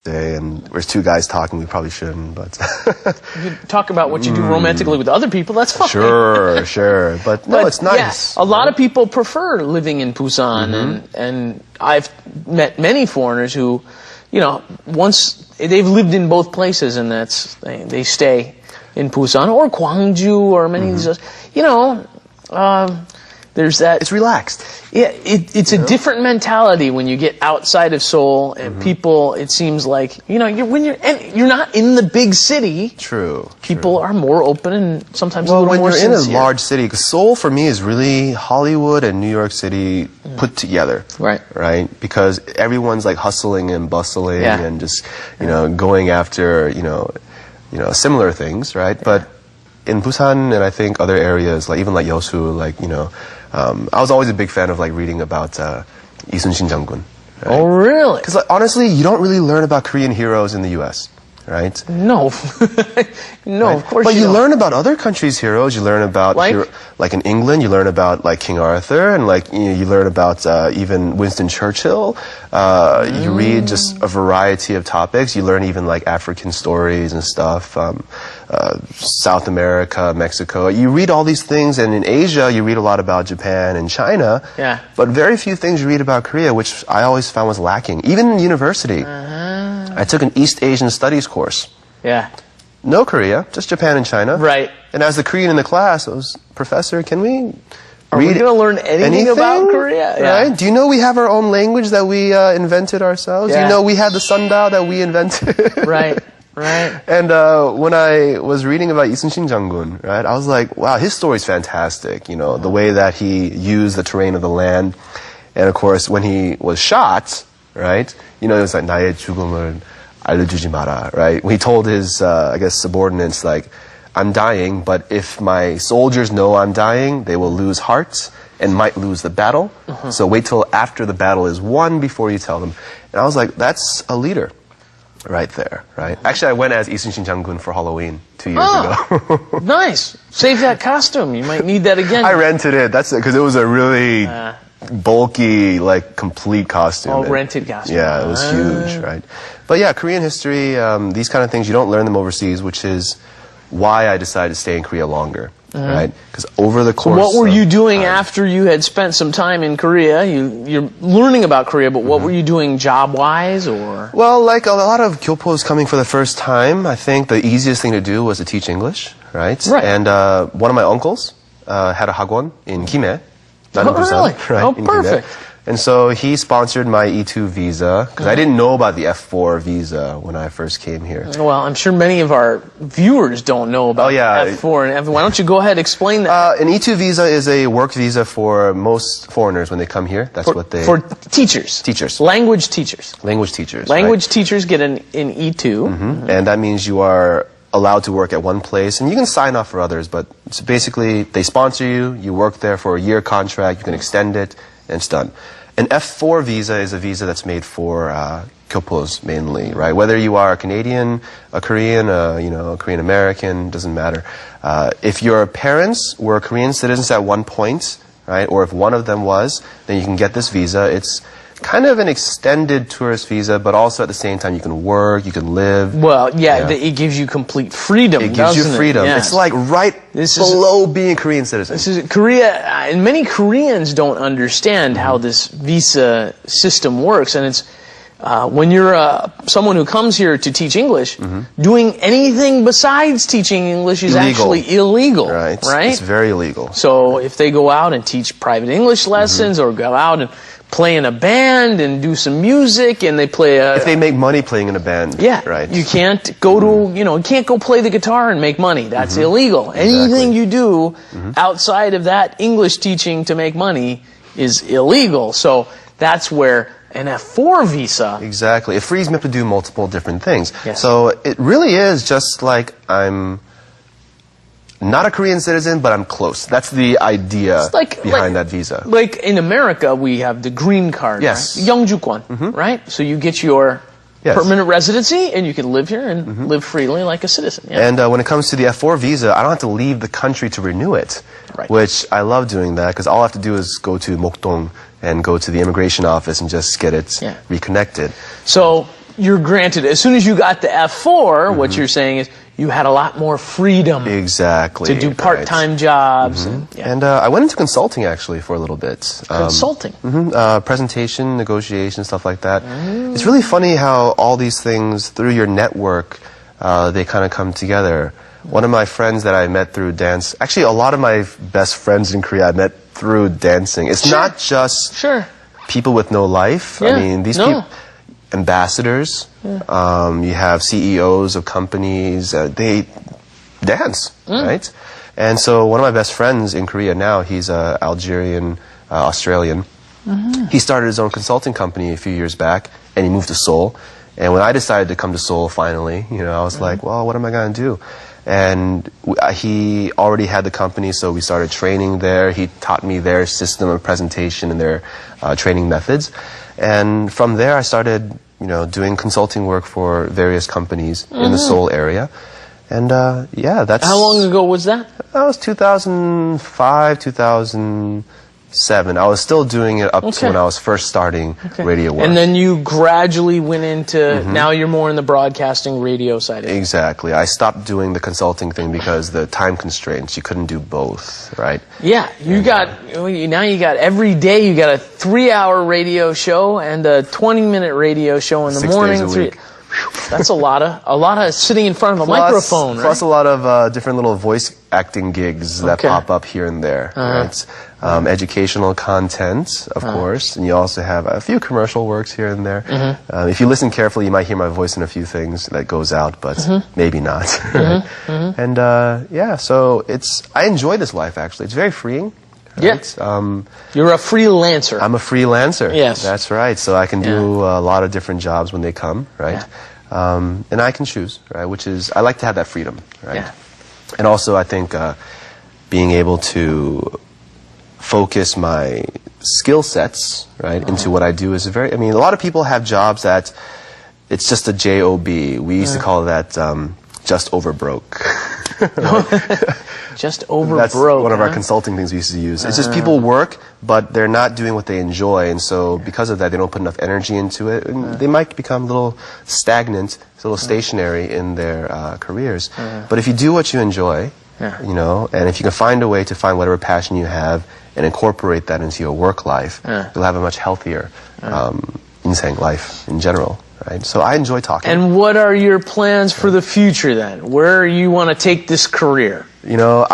and there's two guys talking. We probably shouldn't, but you talk about what you do romantically with other people. That's fine. Sure. But no, it's nice. Yeah, a lot of people prefer living in Busan, and I've met many foreigners who, once they've lived in both places, and they stay in Busan or Gwangju or many of these. There's that. It's relaxed. Yeah, it's a different mentality when you get outside of Seoul, and people. It seems like you're not in the big city. True. People are more open and sometimes a little more sincere. When you're in a large city, because Seoul for me is really Hollywood and New York City put together. Right. Right. Because everyone's like hustling and bustling and just going after similar things. Right. But in Busan and I think other areas, like even like Yeosu, I was always a big fan of like reading about 이순신 장군. Right? Oh, really? Because honestly, you don't really learn about Korean heroes in the U.S., right? No. No, right? of course but you don't. learn about other countries' heroes. You learn about, like in England, you learn about like King Arthur, and like you learn about even Winston Churchill. You read just a variety of topics. You learn even like African stories and stuff. South America, Mexico. You read all these things, and in Asia, you read a lot about Japan and China. Yeah. But very few things you read about Korea, which I always found was lacking. Even in university, I took an East Asian Studies course. Yeah. No Korea, just Japan and China. Right. And as the Korean in the class, I was, Professor, can we Are we going to learn anything about Korea? Right? Do you know we have our own language that we invented ourselves? Yeah. You know we had the sundial that we invented? Right. And when I was reading about 이순신 장군, right, I was like, wow, his story's fantastic. The way that he used the terrain of the land. And of course, when he was shot, right, it was like, 나의 죽음을 알려주지 마라, right? He told his, subordinates, like, I'm dying, but if my soldiers know I'm dying, they will lose heart and might lose the battle. So wait till after the battle is won before you tell them. And I was like, that's a leader. Right there, right? Actually, I went as 이순신 장군 for Halloween 2 years ago. Nice. Save that costume. You might need that again. I rented it. That's it, because it was a really bulky, like, complete costume. Oh, rented costume. Yeah, it was huge, right? But yeah, Korean history, these kind of things, you don't learn them overseas, which is why I decided to stay in Korea longer, right? Because over the course what were you doing after you had spent some time in Korea? You're learning about Korea, but what were you doing job-wise, or? Well, like a lot of gyopos coming for the first time, I think the easiest thing to do was to teach English, right? And one of my uncles had a hagwon in Gimhae. Oh, really? Right, oh, perfect. And so he sponsored my E2 visa, because I didn't know about the F4 visa when I first came here. Well, I'm sure many of our viewers don't know about F4 and F. Why don't you go ahead and explain that? An E2 visa is a work visa for most foreigners when they come here. That's what they... For teachers. Teachers. Language teachers. Language teachers. Language teachers get an E2. And that means you are allowed to work at one place, and you can sign off for others, but it's basically they sponsor you, you work there for a year contract, you can extend it, and it's done. An F4 visa is a visa that's made for gyopos mainly, right? Whether you are a Canadian, a Korean, a Korean American, doesn't matter. If your parents were Korean citizens at one point, right, or if one of them was, then you can get this visa. It's kind of an extended tourist visa, but also at the same time you can work, you can live. Well, it gives you complete freedom. It gives you freedom. Yeah. It's like below being a Korean citizen. This is Korea, and many Koreans don't understand how this visa system works, and it's when you're someone who comes here to teach English, doing anything besides teaching English is actually illegal. Right? It's very illegal. So if they go out and teach private English lessons or go out and play in a band and do some music, and they play if they make money playing in a band, right? You can't go to, you can't go play the guitar and make money. That's illegal. Anything you do outside of that English teaching to make money is illegal. So that's where an F4 visa. Exactly. It frees me up to do multiple different things. Yes. So it really is just like I'm not a Korean citizen, but I'm close. That's the idea behind that visa. Like in America, we have the green card. Yes. Right? 영주권, right? So you get your permanent residency, and you can live here and live freely like a citizen. Yeah. And when it comes to the F4 visa, I don't have to leave the country to renew it, which I love doing that, because all I have to do is go to Mokdong and go to the immigration office and just get it reconnected. So you're granted, as soon as you got the F4, what you're saying is you had a lot more freedom. Exactly. To do part-time jobs. And I went into consulting actually for a little bit. Consulting? Presentation, negotiation, stuff like that. It's really funny how all these things, through your network, they kind of come together. One of my friends that I met through dance, actually a lot of my best friends in Korea I met through dancing. It's not just people with no life. I mean, these people, ambassadors, you have CEOs of companies, they dance, right? And so one of my best friends in Korea now, he's Algerian, Australian. He started his own consulting company a few years back, and he moved to Seoul. And when I decided to come to Seoul finally, you know, I was like, well, what am I going to do? And he already had the company, so we started training there. He taught me their system of presentation and their training methods. And from there, I started, you know, doing consulting work for various companies in the Seoul area. And yeah, that's... How long ago was that? That was 2005, 2007. I was still doing it up to when I was first starting radio work. And then you gradually went into, now you're more in the broadcasting radio side of it. Exactly. I stopped doing the consulting thing because the time constraints, you couldn't do both, right? Yeah, you now you got every day, you got a 3-hour radio show and a 20-minute radio show in the 6 morning. days a week. That's a lot of sitting in front of a microphone, plus right? a lot of different little voice acting gigs that pop up here and there. Right? Educational content, of course, and you also have a few commercial works here and there. If you listen carefully, you might hear my voice in a few things that goes out, but maybe not. And yeah, so I enjoy this life actually. It's very freeing. Right? Yeah. You're a freelancer. I'm a freelancer. Yes. That's right. So I can do a lot of different jobs when they come, right? And I can choose, right? Which is, I like to have that freedom, right? Yeah. And also I think being able to focus my skill sets, right, into what I do is a lot of people have jobs that it's just a job. We used to call that just over broke. Just over That's broke. one of our consulting things we used to use. It's just people work, but they're not doing what they enjoy, and so because of that, they don't put enough energy into it, and they might become a little stagnant, a little stationary in their careers. But if you do what you enjoy, you know, and if you can find a way to find whatever passion you have and incorporate that into your work life, you'll have a much healthier 인생 life in general. Right? So I enjoy talking. And what are your plans for the future then? Where you want to take this career? You know,